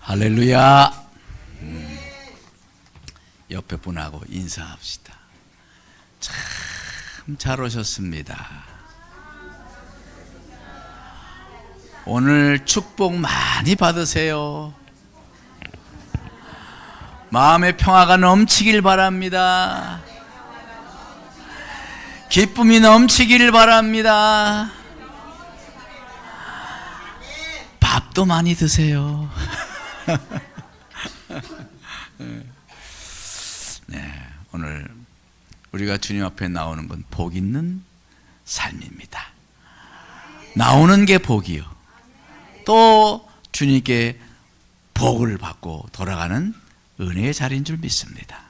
할렐루야. 옆에 분하고 인사합시다. 참 잘 오셨습니다. 오늘 축복 많이 받으세요. 마음의 평화가 넘치길 바랍니다. 기쁨이 넘치길 바랍니다. 밥도 많이 드세요. 네, 오늘 우리가 주님 앞에 나오는 건 복 있는 삶입니다. 나오는 게 복이요, 또 주님께 복을 받고 돌아가는 은혜의 자리인 줄 믿습니다.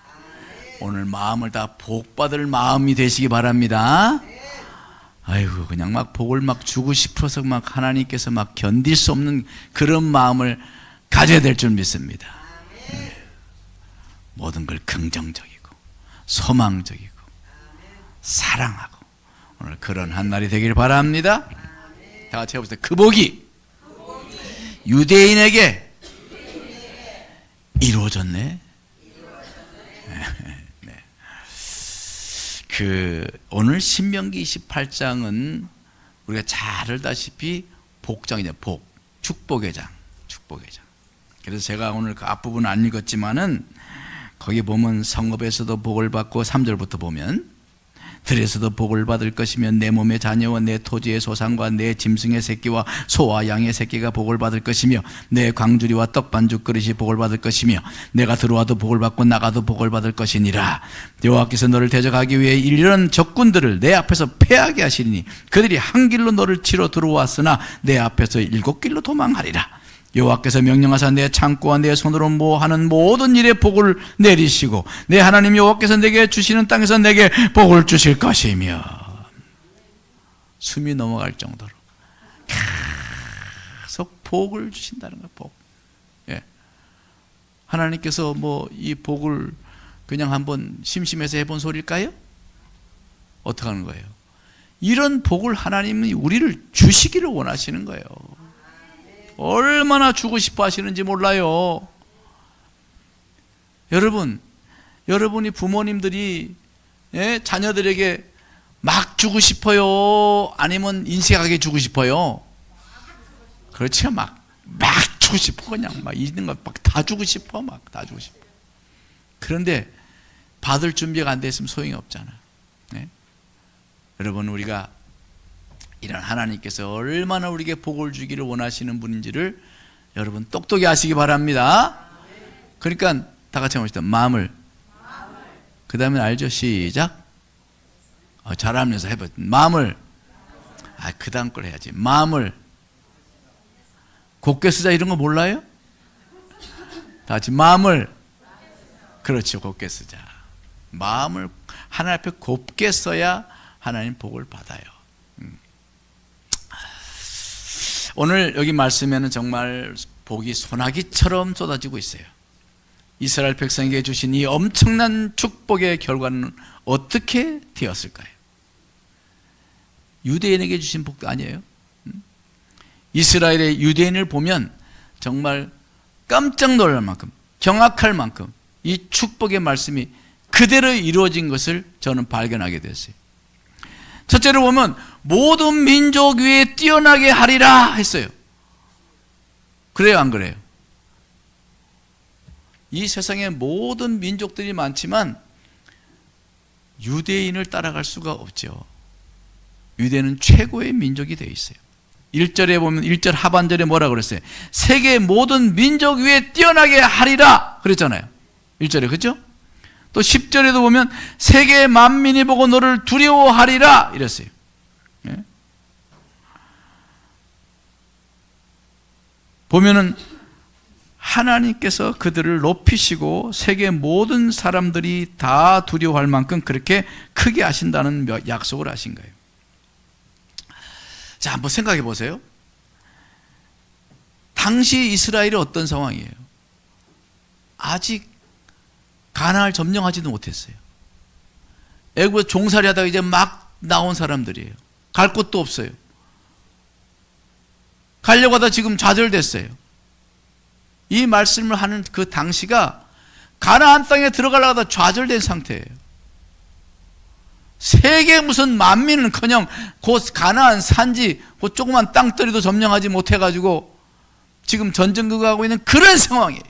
오늘 마음을 다 복받을 마음이 되시기 바랍니다. 아이고, 그냥 막 복을 막 주고 싶어서 막 하나님께서 막 견딜 수 없는 그런 마음을 가져야 될 줄 믿습니다. 모든 걸 긍정적이고 소망적이고 사랑하고 오늘 그런 한 날이 되길 바랍니다. 다 같이 해봅시다. 그 복이 유대인에게 이루어졌네. 네. 오늘 신명기 28장은 우리가 잘 알다시피 복장이죠. 축복의 장. 그래서 제가 오늘 그 앞부분 안 읽었지만은 거기 보면 성읍에서도 복을 받고 3절부터 보면 들에서도 복을 받을 것이며 내 몸의 자녀와 내 토지의 소산과 내 짐승의 새끼와 소와 양의 새끼가 복을 받을 것이며 내 광주리와 떡반죽 그릇이 복을 받을 것이며 내가 들어와도 복을 받고 나가도 복을 받을 것이니라. 여호와께서 너를 대적하기 위해 이런 적군들을 내 앞에서 패하게 하시리니 그들이 한 길로 너를 치러 들어왔으나 내 앞에서 7길로 도망하리라. 여호와께서 명령하사 내 창고와 내 손으로 하는 모든 일에 복을 내리시고 내 하나님 여호와께서 내게 주시는 땅에서 내게 복을 주실 것이며. 숨이 넘어갈 정도로 계속 복을 주신다는 거예요. 복. 예. 하나님께서 이 복을 그냥 한번 심심해서 해본 소리일까요? 어떻게 하는 거예요? 이런 복을 하나님이 우리를 주시기를 원하시는 거예요. 얼마나 주고 싶어 하시는지 몰라요. 여러분이 부모님들이 자녀들에게 막 주고 싶어요? 아니면 인색하게 주고 싶어요? 그렇죠. 막 주고 싶어. 그냥 막 있는 것 막 다 주고 싶어. 막 다 주고 싶어. 그런데 받을 준비가 안 됐으면 소용이 없잖아. 네? 여러분, 우리가 이런 하나님께서 얼마나 우리에게 복을 주기를 원하시는 분인지를 여러분 똑똑히 아시기 바랍니다. 그러니까 다 같이 합시다. 마음을. 그 다음에 알죠? 시작. 잘하면서 해봐. 마음을. 그 다음 걸 해야지. 마음을. 곱게 쓰자 이런 거 몰라요? 다 같이 마음을. 그렇죠. 곱게 쓰자. 마음을 하나님 앞에 곱게 써야 하나님 복을 받아요. 오늘 여기 말씀에는 정말 복이 소나기처럼 쏟아지고 있어요. 이스라엘 백성에게 주신 이 엄청난 축복의 결과는 어떻게 되었을까요? 유대인에게 주신 복도 아니에요. 이스라엘의 유대인을 보면 정말 깜짝 놀랄 만큼, 경악할 만큼 이 축복의 말씀이 그대로 이루어진 것을 저는 발견하게 됐어요. 첫째로 보면 모든 민족 위에 뛰어나게 하리라 했어요. 그래요, 안 그래요? 이 세상에 모든 민족들이 많지만 유대인을 따라갈 수가 없죠. 유대는 최고의 민족이 되어 있어요. 1절에 보면 1절 하반절에 뭐라 그랬어요? 세계 모든 민족 위에 뛰어나게 하리라 그랬잖아요. 1절에, 그렇죠? 또 10절에도 보면 세계 만민이 보고 너를 두려워하리라 이랬어요. 예? 보면은 하나님께서 그들을 높이시고 세계 모든 사람들이 다 두려워할 만큼 그렇게 크게 하신다는 약속을 하신 거예요. 자, 한번 생각해 보세요. 당시 이스라엘이 어떤 상황이에요? 아직 가나안을 점령하지도 못했어요. 애굽에 종살이 하다가 이제 막 나온 사람들이에요. 갈 곳도 없어요. 가려고 하다 지금 좌절됐어요. 이 말씀을 하는 그 당시가 가나안 땅에 들어가려고 하다 좌절된 상태예요. 세계 무슨 만민은커녕 곧 가나안 산지 그 조그만 땅덩이도 점령하지 못해가지고 지금 전쟁하고 있는 그런 상황이에요.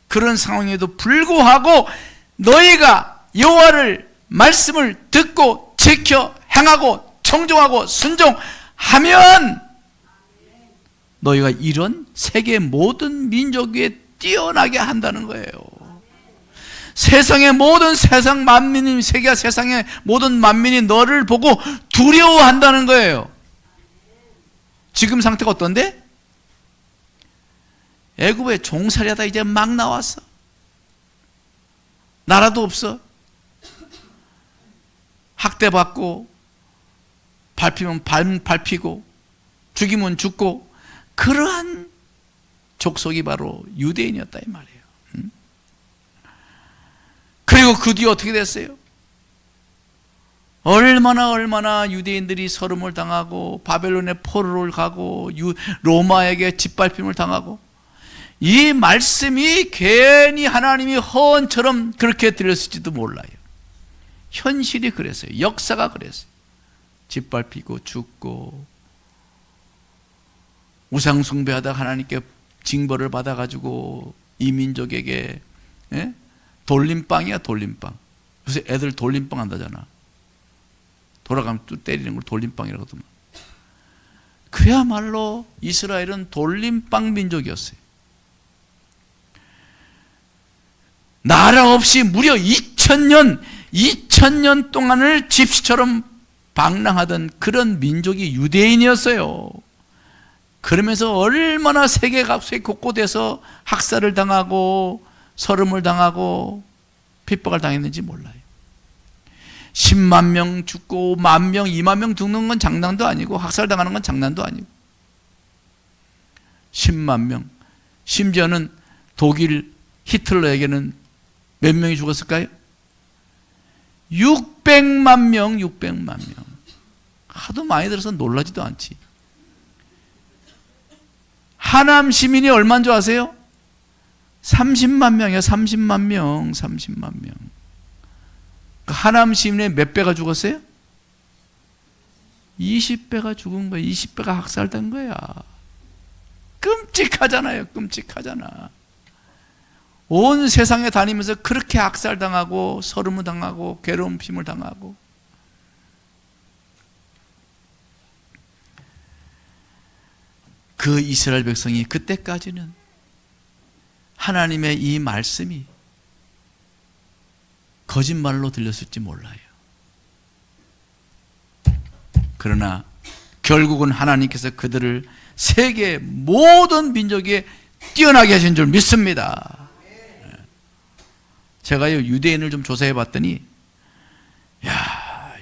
그런 상황에도 불구하고 너희가 여호와를 말씀을 듣고 지켜 행하고 청종하고 순종하면 너희가 이런 세계 모든 민족 위에 뛰어나게 한다는 거예요. 세상의 모든 세상 만민이 세상의 모든 만민이 너를 보고 두려워한다는 거예요. 지금 상태가 어떤데? 애굽에 종살이하다 이제 막 나왔어. 나라도 없어. 학대받고 밟히면 밟히고 죽이면 죽고 그러한 족속이 바로 유대인이었다 이 말이에요. 그리고 그 뒤에 어떻게 됐어요? 얼마나 유대인들이 서름을 당하고 바벨론의 포로를 가고 로마에게 짓밟힘을 당하고 이 말씀이 괜히 하나님이 허언처럼 그렇게 들렸을지도 몰라요. 현실이 그랬어요. 역사가 그랬어요. 짓밟히고 죽고 우상 숭배하다가 하나님께 징벌을 받아가지고 이 민족에게 돌림빵이야 돌림빵. 요새 애들 돌림빵 한다잖아. 돌아가면 또 때리는 걸 돌림빵이라고 하더만. 그야말로 이스라엘은 돌림빵 민족이었어요. 나라 없이 무려 2000년 동안을 집시처럼 방랑하던 그런 민족이 유대인이었어요. 그러면서 얼마나 세계 곳곳에서 학살을 당하고 서름을 당하고 핍박을 당했는지 몰라요. 10만 명 죽고 1만 명, 2만 명 죽는 건 장난도 아니고 학살당하는 건 장난도 아니고 10만 명, 심지어는 독일 히틀러에게는 몇 명이 죽었을까요? 600만 명. 하도 많이 들어서 놀라지도 않지. 하남 시민이 얼마인 줄 아세요? 30만 명이야. 30만 명. 하남 시민의 몇 배가 죽었어요? 20배가 죽은 거야. 20배가 학살된 거야. 끔찍하잖아요. 끔찍하잖아. 온 세상에 다니면서 그렇게 학살당하고 서름을 당하고 괴로움을 당하고 그 이스라엘 백성이 그때까지는 하나님의 이 말씀이 거짓말로 들렸을지 몰라요. 그러나 결국은 하나님께서 그들을 세계 모든 민족에 뛰어나게 하신 줄 믿습니다. 제가요 유대인을 좀 조사해 봤더니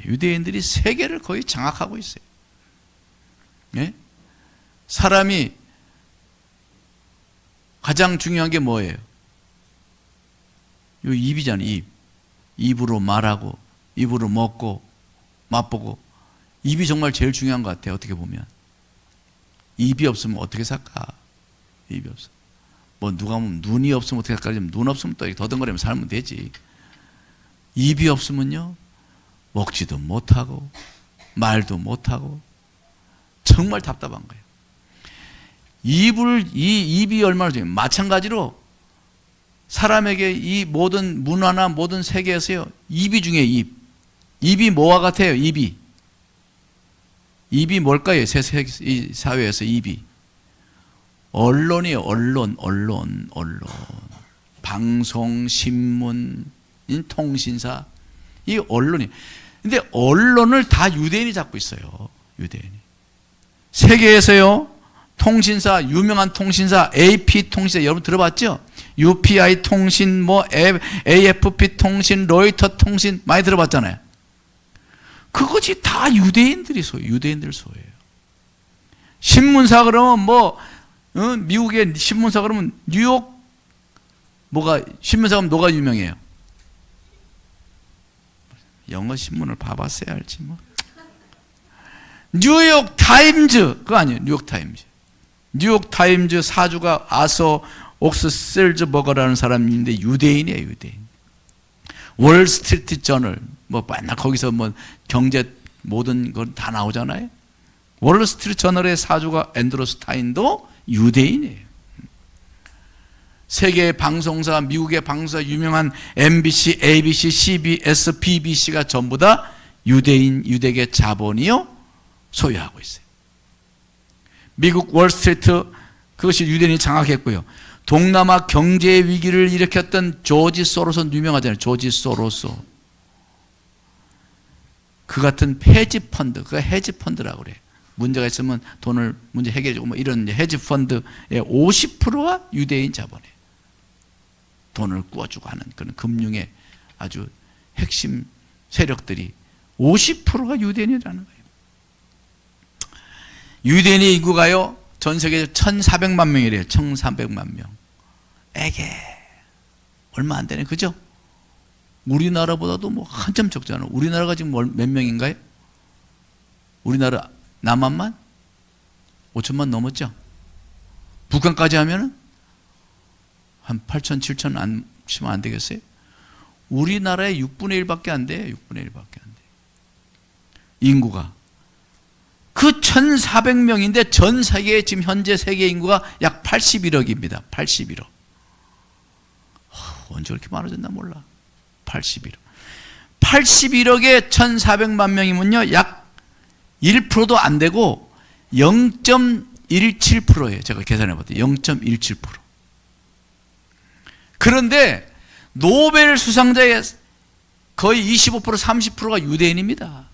유대인들이 세계를 거의 장악하고 있어요. 예? 사람이 가장 중요한 게 뭐예요? 요 입이잖아요. 입. 입으로 말하고 입으로 먹고 맛보고 입이 정말 제일 중요한 것 같아요. 어떻게 보면 입이 없으면 어떻게 살까? 입이 없어. 뭐 누가 보면 눈이 없으면 어떻게 할까? 눈 없으면 또 더듬거리면 살면 되지. 입이 없으면요 먹지도 못하고 말도 못하고 정말 답답한 거예요. 이 입이 얼마나 중요해요. 마찬가지로 사람에게 이 모든 문화나 모든 세계에서요 입이 중요해요. 입이 뭐와 같아요? 입이 뭘까요? 이 사회에서 입이 언론이에요. 언론. 방송, 신문, 통신사. 이 언론이. 근데 언론을 다 유대인이 잡고 있어요. 유대인이. 세계에서요, 통신사, 유명한 통신사, AP 통신사, 여러분 들어봤죠? UPI 통신, AFP 통신, 로이터 통신, 많이 들어봤잖아요. 그것이 다 유대인들 소유예요. 신문사 그러면 미국의 신문사 그러면 뉴욕 신문사 그러면 뭐가 유명해요? 영어 신문을 봐봤어야 알지 뭐. 뉴욕 타임즈 그거 아니에요. 뉴욕 타임즈. 뉴욕타임즈 사주가 아서 옥스셀즈버거라는 사람인데 유대인이에요, 유대인. 월스트리트 저널, 뭐 맨날 거기서 뭐 경제 모든 건 다 나오잖아요. 월스트리트 저널의 사주가 앤드루 스타인도 유대인이에요. 세계 방송사, 미국의 방송사 유명한 MBC, ABC, CBS, BBC가 전부 다 유대인, 유대계 자본이요 소유하고 있어요. 미국 월스트리트, 그것이 유대인이 장악했고요. 동남아 경제 위기를 일으켰던 조지 소로스 유명하잖아요. 조지 소로스. 그 같은 헤지펀드, 그가 헤지펀드라고 그래요. 문제가 있으면 돈을 문제 해결해주고 뭐 이런 헤지펀드의 50%가 유대인 자본이에요. 돈을 꾸어주고 하는 그런 금융의 아주 핵심 세력들이 50%가 유대인이라는 거예요. 유대인의 인구가요, 전 세계에 1,400만 명이래요. 1,400만 명. 에게 얼마 안 되네, 그죠? 우리나라보다도 뭐 한참 적잖아요. 우리나라가 지금 몇 명인가요? 우리나라 남한만 5천만 넘었죠? 북한까지 하면은 한 8천, 7천 안 치면 안 되겠어요? 우리나라의 6분의 1밖에 안 돼요. 6분의 1밖에 안 돼요. 인구가. 그 1,400명인데 전 세계에 지금 현재 세계 인구가 약 81억입니다. 81억. 언제 그렇게 많아졌나 몰라. 81억. 81억에 1,400만 명이면요, 약 1%도 안 되고 0.17%예요. 제가 계산해 봤더니 0.17%. 그런데 노벨 수상자의 거의 25%, 30%가 유대인입니다.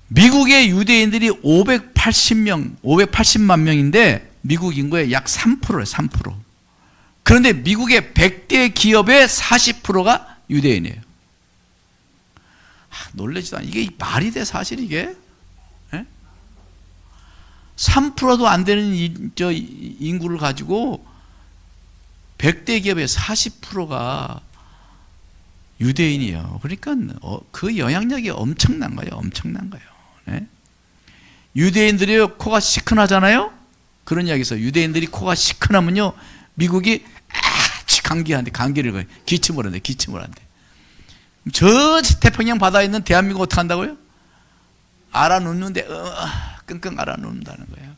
미국의 유대인들이 580만 명인데 미국 인구의 약 3%예요, 3%. 그런데 미국의 100대 기업의 40%가 유대인이에요. 놀라지도 않아. 이게 말이 돼, 사실 이게? 3%도 안 되는 인구를 가지고 100대 기업의 40%가 유대인이에요. 그러니까 그 영향력이 엄청난 거예요. 엄청난 거예요. 네? 유대인들이 코가 시큰하잖아요. 그런 이야기 있어요. 유대인들이 코가 시큰하면요, 미국이 감기한테, 감기를 거예요. 기침을 한대, 기침을 한대. 저 태평양 바다에 있는 대한민국 어떻게 한다고요? 알아눕는데 끙끙 알아눕는다는 거예요.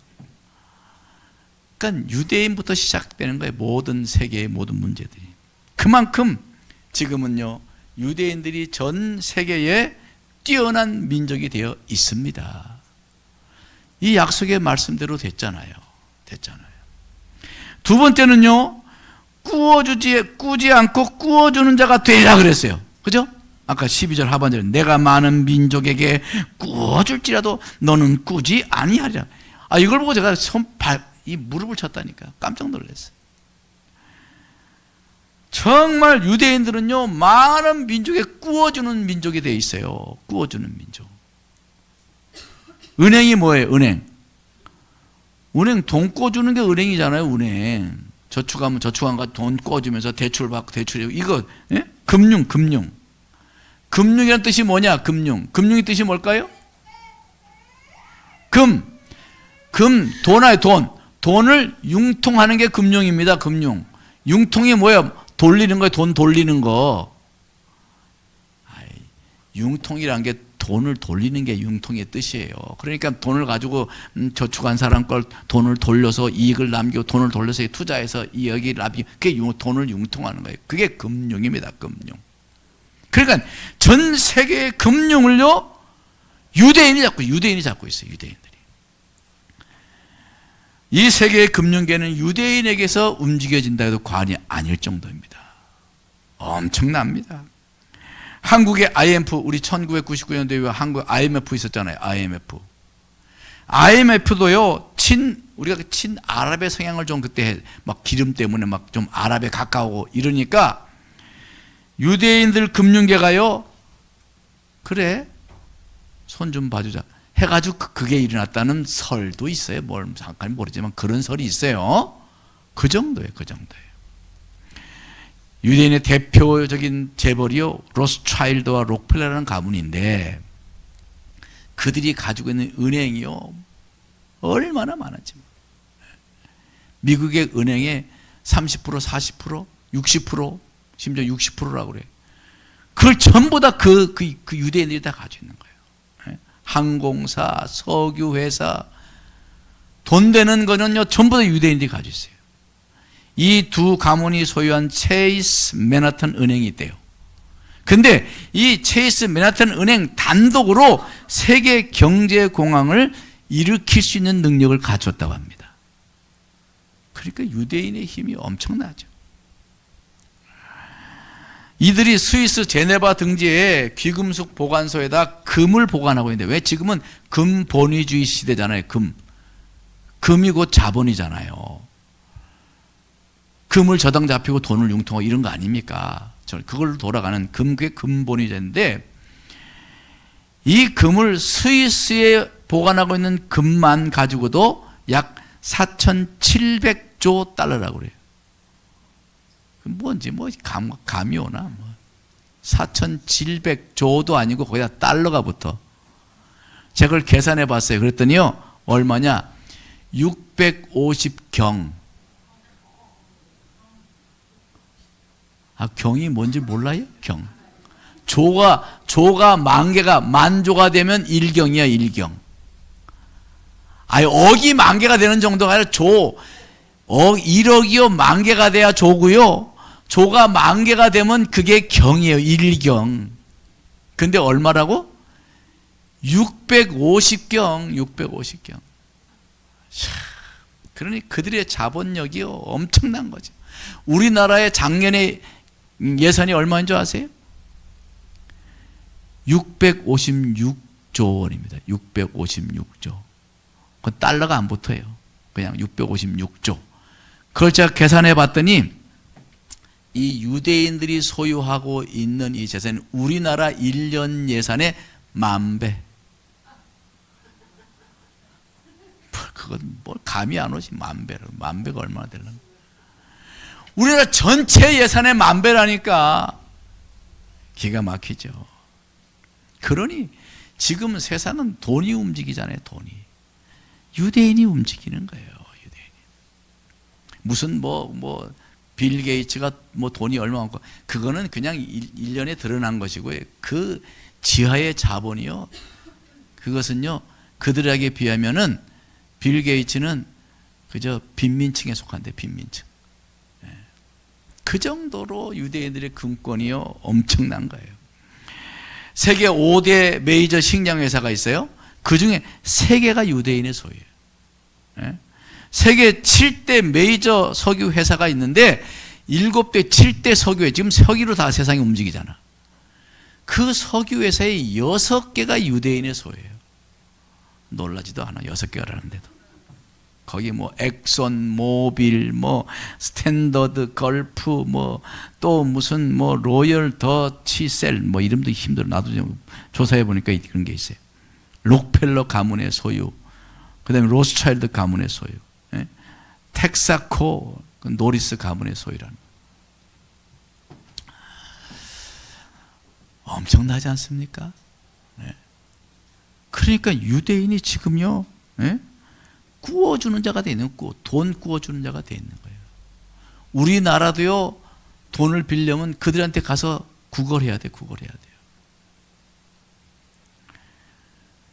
그러니까 유대인부터 시작되는 거예요. 모든 세계의 모든 문제들이. 그만큼 지금은요, 유대인들이 전 세계에 뛰어난 민족이 되어 있습니다. 이 약속의 말씀대로 됐잖아요. 두 번째는요, 꾸지 않고 꾸어주는 자가 되리라 그랬어요. 그죠? 아까 12절 하반절에 내가 많은 민족에게 꾸어줄지라도 너는 꾸지 아니하리라. 이걸 보고 제가 이 무릎을 쳤다니까. 깜짝 놀랐어요. 정말 유대인들은요, 많은 민족에 꾸어주는 민족이 되어 있어요. 꾸어주는 민족. 은행이 뭐예요? 은행 돈 꿔주는 게 은행이잖아요. 은행 저축하면 저축한 거 돈 꿔주면서 대출 받고 대출, 이거 금융이라는 뜻이 뭐냐? 금융의 뜻이 뭘까요? 돈을 융통하는 게 금융입니다. 금융. 융통이 뭐예요? 돌리는 거예요. 돈 돌리는 거. 융통이란 게 돈을 돌리는 게 융통의 뜻이에요. 그러니까 돈을 가지고 저축한 사람 걸 돈을 돌려서 이익을 남기고 돈을 돌려서 투자해서 이익을 남기고, 그게 돈을 융통하는 거예요. 그게 금융입니다. 금융. 그러니까 전 세계의 금융을요, 유대인이 잡고 있어요. 유대인들이. 이 세계의 금융계는 유대인에게서 움직여진다 해도 과언이 아닐 정도입니다. 엄청납니다. 한국의 IMF, 우리 1999년도에 한국 IMF 있었잖아요. IMF도요, 우리가 친아랍의 성향을 좀 그때 막 기름 때문에 막 좀 아랍에 가까우고 이러니까 유대인들 금융계가요, 그래, 손 좀 봐주자 해가지고 그게 일어났다는 설도 있어요. 뭘 잠깐 모르지만 그런 설이 있어요. 그 정도예요. 유대인의 대표적인 재벌이요, 로스차일드와 록펠러라는 가문인데, 그들이 가지고 있는 은행이요 얼마나 많은지. 미국의 은행의 30%, 40%, 60%, 심지어 60%라고 그래요. 그걸 전부 다 그 유대인들이 다 가지고 있는 거예요. 항공사, 석유회사, 돈 되는 거는요 전부 다 유대인들이 가지고 있어요. 이 두 가문이 소유한 체이스 맨하탄 은행이 있대요. 근데 이 체이스 맨하탄 은행 단독으로 세계 경제 공황을 일으킬 수 있는 능력을 갖췄다고 합니다. 그러니까 유대인의 힘이 엄청나죠. 이들이 스위스 제네바 등지에 귀금속 보관소에다 금을 보관하고 있는데, 왜? 지금은 금 본위주의 시대잖아요. 금이 곧 자본이잖아요. 금을 저당 잡히고 돈을 융통하고 이런 거 아닙니까? 그걸로 돌아가는 그게 금본위제인데, 이 금을 스위스에 보관하고 있는 금만 가지고도 약 4,700조 달러라고 그래요. 뭔지 감이 오나? 4,700조도 아니고 거기다 달러가 붙어. 제가 그걸 계산해 봤어요. 그랬더니요 얼마냐? 650경. 경이 뭔지 몰라요? 경. 조가 만조가 되면 1경이야, 1경. 억이 만개가 되는 정도가 아니라 1억이요 만개가 돼야 조고요. 조가 만개가 되면 그게 경이에요. 1경. 근데 얼마라고? 650경. 650경. 그러니 그들의 자본력이요 엄청난 거죠. 우리나라의 작년에 예산이 얼마인 줄 아세요? 656조 원입니다. 656조. 그 달러가 안 붙어요. 그냥 656조. 그걸 제가 계산해 봤더니 이 유대인들이 소유하고 있는 이 재산은 우리나라 1년 예산의 10,000배. 그건 뭘 감이 안 오지. 10,000배를. 10,000배가 얼마나 되려나. 우리나라 전체 예산의 10,000배라니까 기가 막히죠. 그러니 지금 세상은 돈이 움직이잖아요. 돈이. 유대인이 움직이는 거예요. 유대인이. 무슨 빌 게이츠가 돈이 얼마 많고, 그거는 그냥 1년에 드러난 것이고요. 그 지하의 자본이요, 그것은요 그들에게 비하면은 빌 게이츠는 그저 빈민층에 속한데, 빈민층. 그 정도로 유대인들의 금권이요 엄청난 거예요. 세계 5대 메이저 식량 회사가 있어요. 그 중에 3개가 유대인의 소유예요. 세계 7대 메이저 석유 회사가 있는데 7대 7대 석유회, 지금 석유로 다 세상이 움직이잖아. 그 석유 회사의 6개가 유대인의 소유예요. 놀라지도 않아. 6개라는데도. 거기 엑손 모빌, 스탠더드 걸프, 또 무슨 로열 더치셀, 이름도 힘들어. 나도 좀 조사해 보니까 그런 게 있어요. 록펠러 가문의 소유, 그 다음에 로스차일드 가문의 소유, 텍사코 노리스 가문의 소유라는. 엄청나지 않습니까? 그러니까 유대인이 지금요 구워주는 자가 돼 있는, 돈 구워주는 자가 돼 있는 거예요. 우리나라도요 돈을 빌려면 그들한테 가서 구걸해야 돼. 구걸해야 돼요.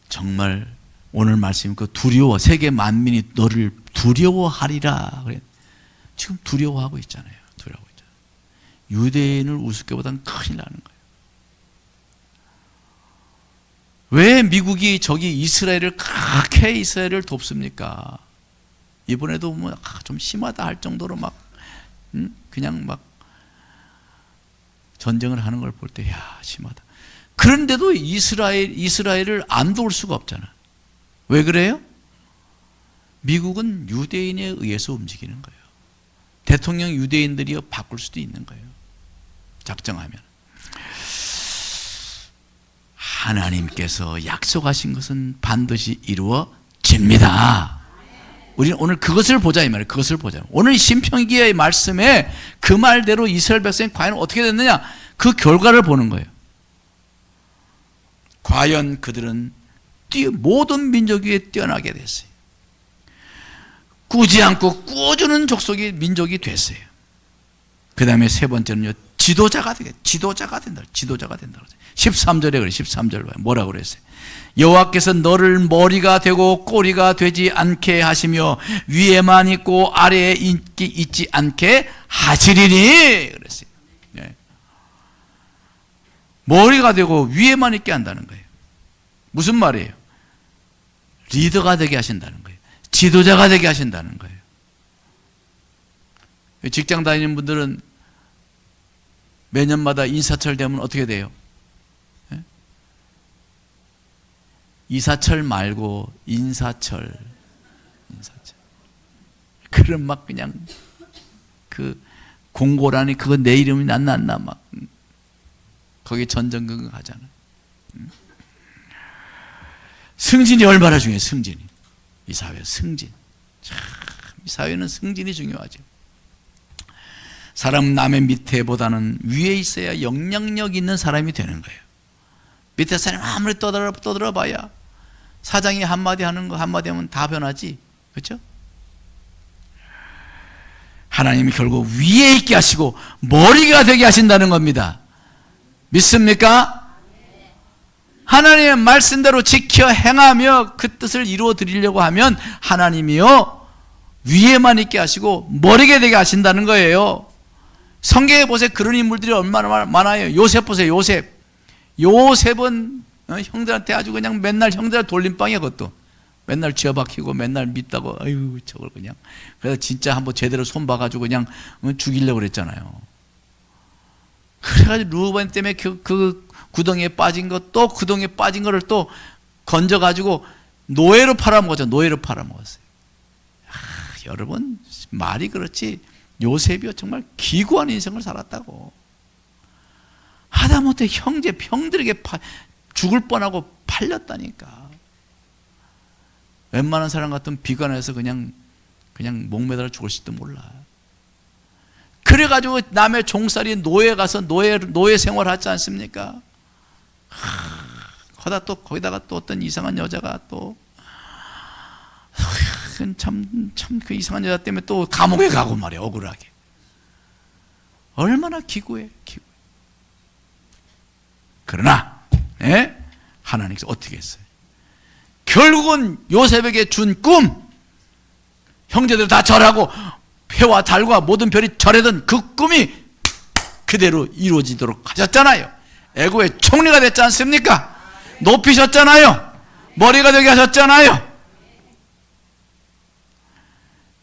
정말 오늘 말씀 두려워, 세계 만민이 너를 두려워하리라 그래. 지금 두려워하고 있잖아요. 두려워하고 있잖아요. 유대인을 우습게보다는 큰일 나는 거예요. 왜 미국이 저기 이스라엘을 그렇게 이스라엘을 돕습니까? 이번에도 좀 심하다 할 정도로 그냥 전쟁을 하는 걸 볼 때, 야, 심하다. 그런데도 이스라엘을 안 도울 수가 없잖아. 왜 그래요? 미국은 유대인에 의해서 움직이는 거예요. 대통령 유대인들이 바꿀 수도 있는 거예요. 작정하면. 하나님께서 약속하신 것은 반드시 이루어집니다. 우리는 오늘 그것을 보자 이 말이에요. 그것을 보자. 오늘 신명기의 말씀에 그 말대로 이스라엘 백성이 과연 어떻게 됐느냐, 그 결과를 보는 거예요. 과연 그들은 모든 민족 위에 뛰어나게 됐어요. 꾸지 않고 꾸어주는 족속이 민족이 됐어요. 그 다음에 세 번째는요, 지도자가 된다. 13절에 그래. 13절 뭐라고 그랬어요? 여호와께서 너를 머리가 되고 꼬리가 되지 않게 하시며 위에만 있고 아래에 있지 않게 하시리니 그랬어요. 네. 머리가 되고 위에만 있게 한다는 거예요. 무슨 말이에요? 리더가 되게 하신다는 거예요. 지도자가 되게 하신다는 거예요. 직장 다니는 분들은 매년마다 인사철 되면 어떻게 돼요? 예? 이사철 말고 인사철. 그럼 막 그냥 그 공고라니 그거 내 이름이 났나 막 거기 전전긍긍 하잖아. 승진이 얼마나 중요해. 승진이. 이 사회 승진. 참, 이 사회는 승진이 중요하죠. 사람 남의 밑에보다는 위에 있어야 영향력 있는 사람이 되는 거예요. 밑에 사람이 아무리 떠들어봐야 사장이 한마디 하는 거 한마디 하면 다 변하지. 그렇죠? 하나님이 결국 위에 있게 하시고 머리가 되게 하신다는 겁니다. 믿습니까? 하나님의 말씀대로 지켜 행하며 그 뜻을 이루어 드리려고 하면 하나님이요 위에만 있게 하시고 머리가 되게 하신다는 거예요. 성경에 보세요. 그런 인물들이 얼마나 많아요. 요셉 보세요. 요셉은 형들한테 아주 그냥 맨날 형들 돌림방이야. 그것도 맨날 쥐어박히고 맨날 믿다고 아유 저걸 그냥 그래서 진짜 한번 제대로 손봐가지고 그냥 죽이려고 그랬잖아요. 그래가지고 루벤 때문에 그 구덩이에 빠진 것 또 구덩이에 빠진 거를 또 건져가지고 노예로 팔아먹었죠. 노예로 팔아먹었어요. 여러분 말이 그렇지 요셉이요 정말 기구한 인생을 살았다고. 하다못해 형들에게 죽을 뻔하고 팔렸다니까. 웬만한 사람 같으면 비관해서 그냥 목매달아 죽을지도 몰라. 그래가지고 남의 종살이 노예 가서 노예 생활하지 않습니까? 거기다가 또 어떤 이상한 여자가 또 참 그 이상한 여자 때문에 또 감옥에 가고 말이야. 억울하게. 얼마나 기구해. 그러나 하나님께서 어떻게 했어요? 결국은 요셉에게 준 꿈, 형제들 다 절하고 해와 달과 모든 별이 절하던 그 꿈이 그대로 이루어지도록 하셨잖아요. 애고의 총리가 됐지 않습니까? 높이셨잖아요. 머리가 되게 하셨잖아요.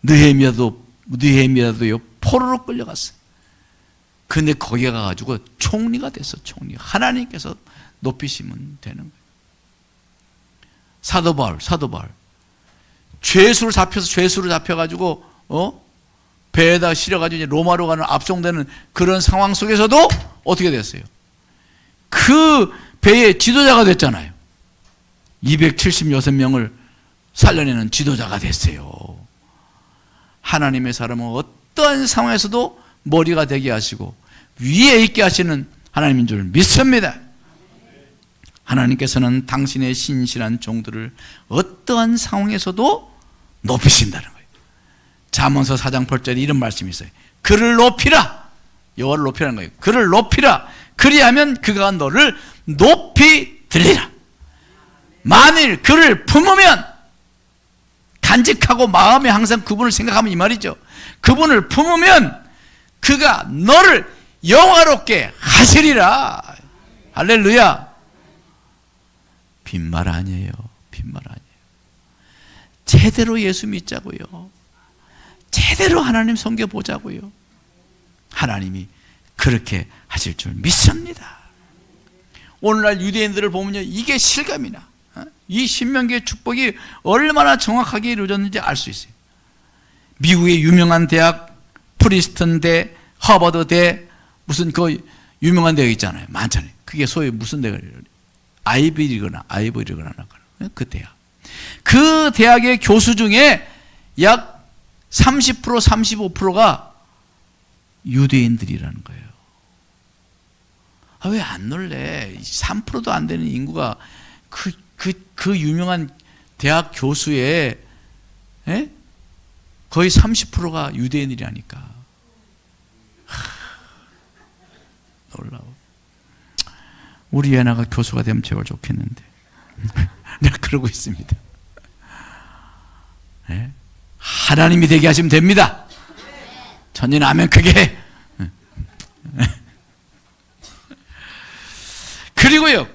느헤미야도요 포로로 끌려갔어요. 근데 거기에 가가지고 총리가 됐어. 총리. 하나님께서 높이시면 되는 거예요. 사도 바울 죄수로 잡혀가지고 배에다 실어가지고 이제 로마로 가는 압송되는 그런 상황 속에서도 어떻게 됐어요? 그 배의 지도자가 됐잖아요. 276명을 살려내는 지도자가 됐어요. 하나님의 사람은 어떠한 상황에서도 머리가 되게 하시고 위에 있게 하시는 하나님인 줄 믿습니다. 하나님께서는 당신의 신실한 종들을 어떠한 상황에서도 높이신다는 거예요. 잠언서 4장 8절에 이런 말씀이 있어요. 그를 높이라. 여호와를 높이라는 거예요. 그를 높이라. 그리하면 그가 너를 높이 들리라. 만일 그를 품으면 간직하고 마음에 항상 그분을 생각하면 이 말이죠. 그분을 품으면 그가 너를 영화롭게 하시리라. 할렐루야. 빈말 아니에요. 빈말 아니에요. 제대로 예수 믿자고요. 제대로 하나님 섬겨보자고요. 하나님이 그렇게 하실 줄 믿습니다. 오늘날 유대인들을 보면요, 이게 실감이 나. 이 신명기의 축복이 얼마나 정확하게 이루어졌는지 알 수 있어요. 미국의 유명한 대학, 프리스턴대, 하버드대, 무슨 그 유명한 대학 있잖아요. 많잖아요. 그게 소위 무슨 대학이에요? 아이비리거나 그 대학. 그 대학의 교수 중에 약 30%, 35%가 유대인들이라는 거예요. 왜 안 놀래? 3%도 안 되는 인구가 그 그 유명한 대학 교수의 거의 30%가 유대인이라니까. 놀라워. 우리 예나가 교수가 되면 제일 좋겠는데. 내가 그러고 있습니다. 네? 하나님이 되게 하시면 됩니다. 천지는 아멘 크게 해. 그리고요,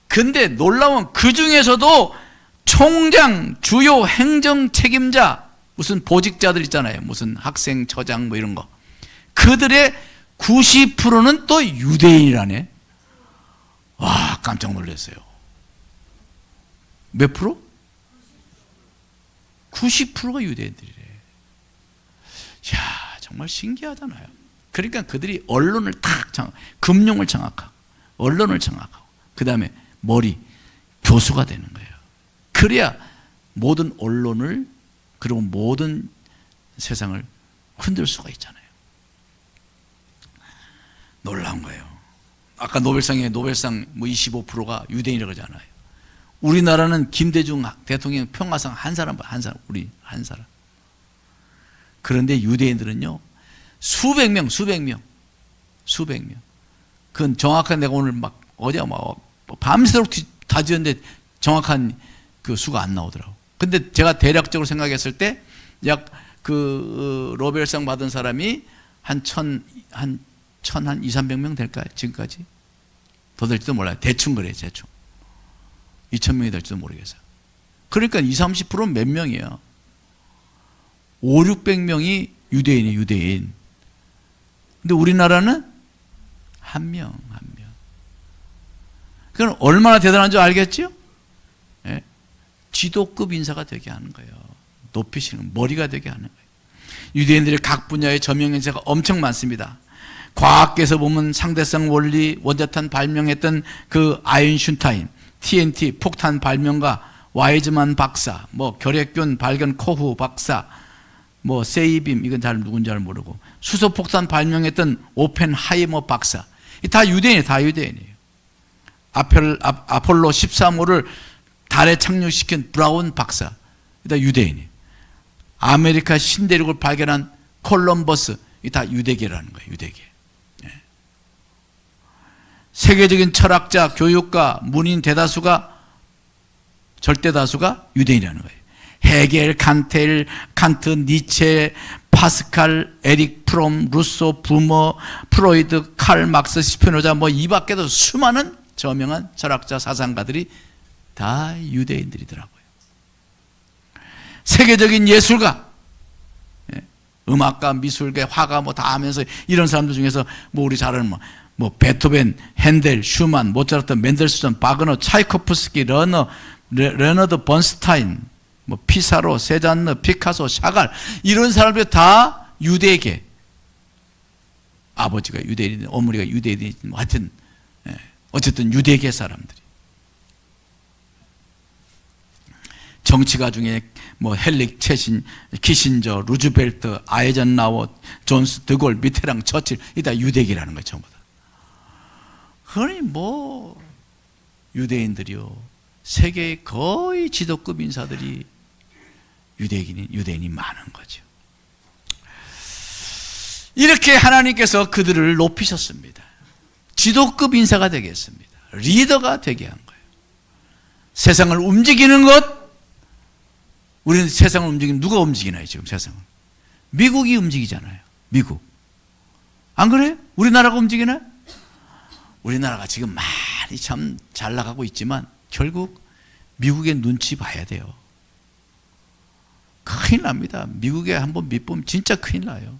근데 놀라운 그 중에서도 총장, 주요 행정 책임자, 무슨 보직자들 있잖아요. 무슨 학생, 처장 뭐 이런 거. 그들의 90%는 또 유대인이라네. 와, 깜짝 놀랐어요. 몇 프로? 90%가 유대인들이래. 이야, 정말 신기하잖아요. 그러니까 그들이 언론을 금융을 장악하고, 언론을 장악하고, 그 다음에 머리, 교수가 되는 거예요. 그래야 모든 언론을, 그리고 모든 세상을 흔들 수가 있잖아요. 놀라운 거예요. 아까 노벨상 25%가 유대인이라고 하잖아요. 우리나라는 김대중 대통령 평화상 한 사람, 우리 한 사람. 그런데 유대인들은요, 수백 명. 그건 정확한, 내가 오늘 어제 밤새도록 다지었는데 정확한 그 수가 안 나오더라고. 근데 제가 대략적으로 생각했을 때 약 그 노벨상 받은 사람이 한 2,300명 될까요? 지금까지? 더 될지도 몰라요. 대충 그래요, 대충. 2,000명이 될지도 모르겠어요. 그러니까 20, 30%는 몇 명이에요? 5, 600명이 유대인이에요, 유대인. 근데 우리나라는 한 명. 그건 얼마나 대단한 줄 알겠죠? 예? 지도급 인사가 되게 하는 거예요. 높이시는, 머리가 되게 하는 거예요. 유대인들의 각 분야의 저명 인사가 엄청 많습니다. 과학계에서 보면 상대성 원리, 원자탄 발명했던 그 아인슈타인, TNT 폭탄 발명가 와이즈만 박사, 뭐 결핵균 발견 코후 박사, 뭐 세이빔, 이건 잘 누군지 잘 모르고, 수소폭탄 발명했던 오펜하이머 박사, 다 유대인이에요. 다 유대인이에요. 아폴로 13호를 달에 착륙시킨 브라운 박사, 다 유대인이에요. 아메리카 신대륙을 발견한 콜럼버스, 다 유대계라는 거예요. 유대계. 세계적인 철학자, 교육가, 문인 절대 다수가 유대인이라는 거예요. 헤겔, 칸트, 니체, 파스칼, 에릭 프롬, 루소, 부머, 프로이드, 칼 막스, 스피노자, 뭐 이 밖에도 수많은 저명한 철학자, 사상가들이 다 유대인들이더라고요. 세계적인 예술가, 음악가, 미술가, 화가 뭐 다 하면서 이런 사람들 중에서 뭐 우리 잘 아는 뭐 베토벤, 핸델, 슈만, 모차르트, 멘델스존, 바그너, 차이코프스키, 레너드, 번스타인, 뭐 피사로, 세잔느, 피카소, 샤갈, 이런 사람들 다 유대계. 아버지가 유대인, 어머니가 유대인, 뭐 하여튼 어쨌든 유대계 사람들이. 정치가 중에 뭐 헬릭, 체신, 키신저, 루즈벨트, 아이젠하워, 존스, 드골, 미테랑, 처칠, 이 다 유대계라는 거예요, 전부 다. 그러니 뭐 유대인들이요, 세계의 거의 지도급 인사들이 유대인이 많은 거죠. 이렇게 하나님께서 그들을 높이셨습니다. 지도급 인사가 되겠습니다. 리더가 되게 한 거예요. 세상을 움직이는 것, 우리는 세상을 움직이는, 누가 움직이나요, 지금 세상을? 미국이 움직이잖아요. 미국. 안 그래요? 우리나라가 움직이나요? 우리나라가 지금 많이 참 잘 나가고 있지만 결국 미국의 눈치 봐야 돼요. 큰일 납니다. 미국에 한번 밑보면 진짜 큰일 나요.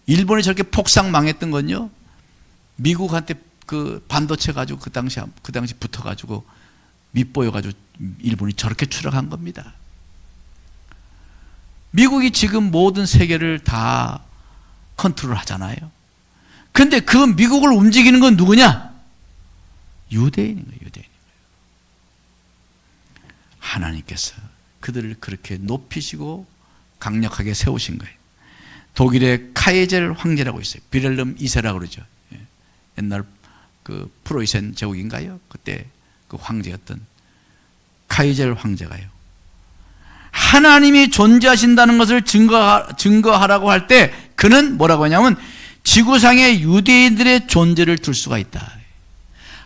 일본이 저렇게 폭삭 망했던 건요, 미국한테 그 반도체 가지고 그 당시 붙어가지고 밑보여가지고 일본이 저렇게 추락한 겁니다. 미국이 지금 모든 세계를 다 컨트롤 하잖아요. 근데 그 미국을 움직이는 건 누구냐? 유대인인 거예요, 유대인. 하나님께서 그들을 그렇게 높이시고 강력하게 세우신 거예요. 독일의 카이젤 황제라고 있어요. 비렐름 2세라고 그러죠. 옛날 그 프로이센 제국인가요? 그때 그 황제였던 카이젤 황제가요, 하나님이 존재하신다는 것을 증거하라고 할 때 그는 뭐라고 하냐면 지구상의 유대인들의 존재를 들 수가 있다.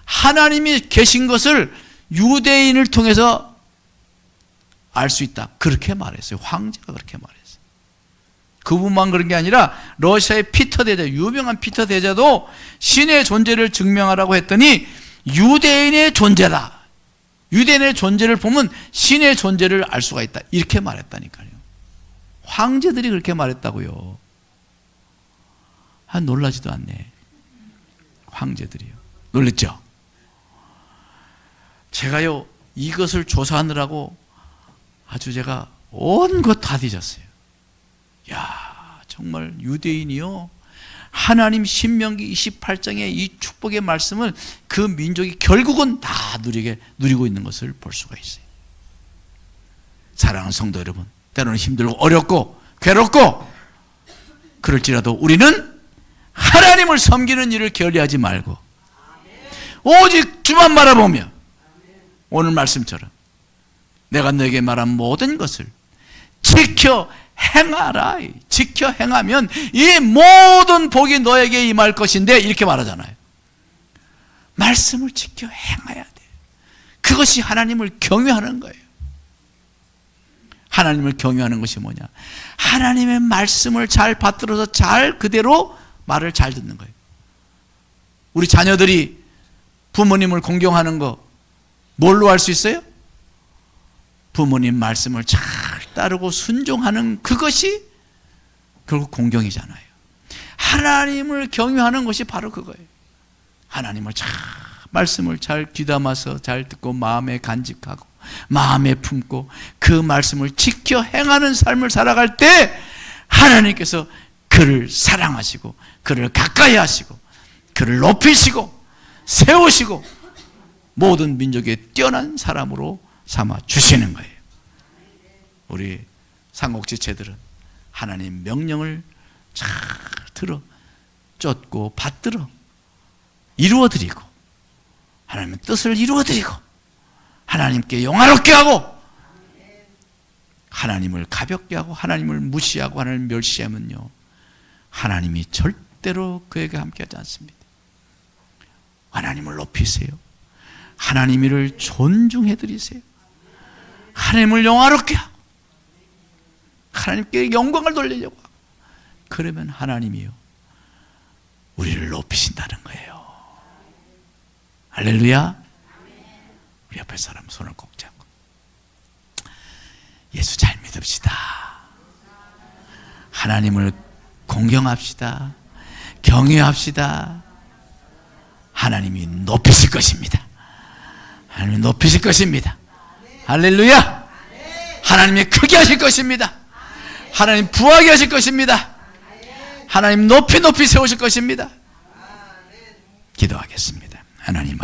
하나님이 계신 것을 유대인을 통해서 알 수 있다. 그렇게 말했어요. 황제가 그렇게 말했어요. 그분만 그런 게 아니라 러시아의 피터 대자, 유명한 피터 대자도 신의 존재를 증명하라고 했더니 유대인의 존재다. 유대인의 존재를 보면 신의 존재를 알 수가 있다. 이렇게 말했다니까요. 황제들이 그렇게 말했다고요. 놀라지도 않네. 황제들이요. 놀랬죠? 제가요, 이것을 조사하느라고 아주 제가 온 것 다 뒤졌어요. 야, 정말 유대인이요, 하나님 신명기 28장의 이 축복의 말씀을 그 민족이 결국은 다 누리고 있는 것을 볼 수가 있어요. 사랑하는 성도 여러분, 때로는 힘들고 어렵고 괴롭고 그럴지라도 우리는 하나님을 섬기는 일을 게을리하지 말고 오직 주만 바라보며 오늘 말씀처럼 내가 너에게 말한 모든 것을 지켜 행하라. 지켜 행하면 이 모든 복이 너에게 임할 것인데, 이렇게 말하잖아요. 말씀을 지켜 행해야 돼. 그것이 하나님을 경외하는 거예요. 하나님을 경외하는 것이 뭐냐? 하나님의 말씀을 잘 받들어서 잘 그대로 말을 잘 듣는 거예요. 우리 자녀들이 부모님을 공경하는 거 뭘로 알 수 있어요? 부모님 말씀을 잘 따르고 순종하는 그것이 결국 공경이잖아요. 하나님을 경외하는 것이 바로 그거예요. 하나님을 말씀을 잘 귀담아서 잘 듣고 마음에 간직하고 마음에 품고 그 말씀을 지켜 행하는 삶을 살아갈 때 하나님께서 그를 사랑하시고 그를 가까이 하시고 그를 높이시고 세우시고 모든 민족의 뛰어난 사람으로 삼아 주시는 거예요. 우리 삼국지체들은 하나님 명령을 잘 들어 쫓고 받들어 이루어드리고 하나님의 뜻을 이루어드리고 하나님께 영화롭게 하고 하나님을 가볍게 하고 하나님을 무시하고 하나님을 멸시하면요, 하나님이 절대로 그에게 함께하지 않습니다. 하나님을 높이세요. 하나님을 존중해드리세요. 하나님을 영화롭게 하고 하나님께 영광을 돌리려고 하고, 그러면 하나님이요 우리를 높이신다는 거예요. 할렐루야. 우리 옆에 사람 손을 꼭 잡고 예수 잘 믿읍시다. 하나님을 공경합시다. 경외합시다. 하나님이 높이실 것입니다. 하나님이 높이실 것입니다. 할렐루야. 하나님이 크게 하실 것입니다. 하나님 부하게 하실 것입니다. 하나님 높이 세우실 것입니다. 기도하겠습니다. 하나님